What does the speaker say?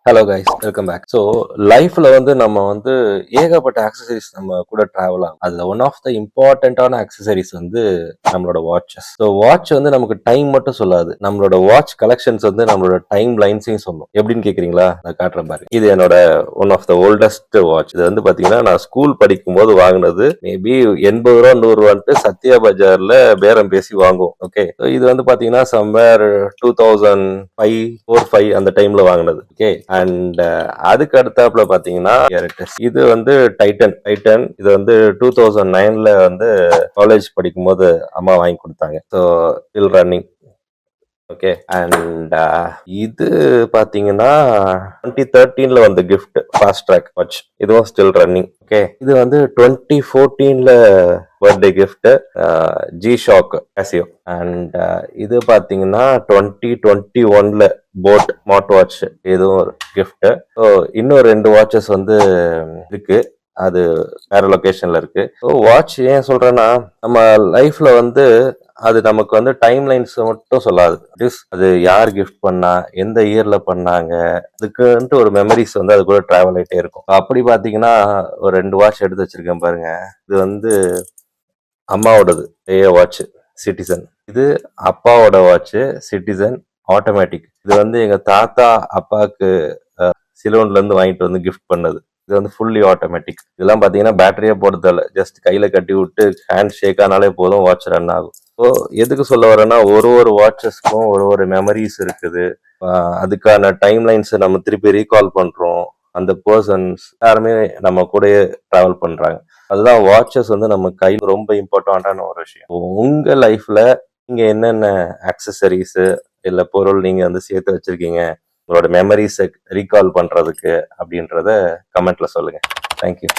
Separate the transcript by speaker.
Speaker 1: Hello guys, welcome back. So லைஃப்ல நம்ம ஏகப்பட்ட ஆக்சசரிஸ் நம்ம கூட டிராவல் ஆகும். அதுல ஒன் ஆஃப் த இம்பார்ட்டன்டான ஆக்சசரிஸ் நம்மளோட வாட்சஸ். ஸோ வாட்ச் நமக்கு டைம் மட்டும் சொல்லாது, நம்மளோட வாட்ச் கலெக்ஷன்ஸ் நம்மளோட டைம் லைன்ஸையும் சொல்லும். எப்படின்னு கேக்குறீங்களா? நான் காட்டுறேன் பாருங்க. இது என்னோட one of the oldest watch. இது பாத்தீங்கன்னா நான் ஸ்கூல் படிக்கும் போது வாங்கினது. மேபி 80 ரூபா 100 ரூபான்ட்டு சத்யா பஜார்ல பேரம் பேசி வாங்குவோம். ஓகே, இது பாத்தீங்கன்னா சம்வேர் 2005 அந்த டைம்ல வாங்கினது. ஓகே, அண்ட் அதுக்கு அடுத்தாப்புல பாத்தீங்கன்னா இது டைட்டன். இது 2009ல காலேஜ் படிக்கும் போது அம்மா வாங்கி கொடுத்தாங்க. So still running. Okay, and இது பாத்தீங்கன்னா 2013ல வந்த கிஃப்ட் ஃபாஸ்ட் ட்ராக் வாட்ச். இதுவும் ஸ்டில் ரன்னிங். ஓகே, இது 2014ல birthday gift G shock Casio. And இது பாத்தீங்கன்னா 2021ல போட் ஸ்மார்ட் வாட்ச், இதுவும் ஒரு கிஃப்ட். ஸோ இன்னும் 2 வாட்சஸ் இருக்கு, அது வேற லொகேஷன்ல இருக்கு. ஸோ வாட்ச் ஏன் சொல்றேன்னா, நம்ம லைஃப்ல அது நமக்கு டைம் லைன்ஸ் மட்டும் சொல்லாது. அது யார் கிஃப்ட் பண்ணா, எந்த இயர்ல பண்ணாங்க, அதுக்குன்ட்டு ஒரு மெமரிஸ் அது கூட டிராவல் ஆயிட்டே இருக்கும். அப்படி பாத்தீங்கன்னா ஒரு 2 வாட்ச் எடுத்து வச்சிருக்கேன் பாருங்க. இது அம்மாவோடது ஏ வாட்ச் சிட்டிசன். இது அப்பாவோட வாட்ச் சிட்டிசன் ஆட்டோமேட்டிக். இது எங்க தாத்தா அப்பாவுக்கு சிலோன்ல இருந்து வாங்கிட்டு கிஃப்ட் பண்ணது. இது ஃபுல்லி ஆட்டோமேட்டிக். இதெல்லாம் பாத்தீங்கன்னா பேட்டரியா போடுறதில்ல, ஜஸ்ட் கையில கட்டி விட்டு ஹேண்ட் ஷேக் ஆனாலே போதும், வாட்ச் ரன் ஆகும். ஸோ எதுக்கு சொல்ல வரேன்னா, ஒரு வாட்சஸ்க்கும் ஒரு மெமரிஸ் இருக்குது. அதுக்கான டைம் லைன்ஸ் நம்ம திருப்பி ரீகால் பண்றோம். அந்த பர்சன்ஸ் யாருமே நம்ம கூட டிராவல் பண்றாங்க. அதுதான் வாட்சஸ் நம்ம கையில் ரொம்ப இம்பார்ட்டன்டான ஒரு விஷயம். உங்க லைஃப்ல நீங்க என்னென்ன ஆக்சசரிஸ் இல்ல பொருள் நீங்க சேர்த்து வச்சிருக்கீங்க உங்களோட மெமரிஸை ரீகால் பண்றதுக்கு அப்படின்றத கமெண்ட்ல சொல்லுங்க. தேங்க்யூ.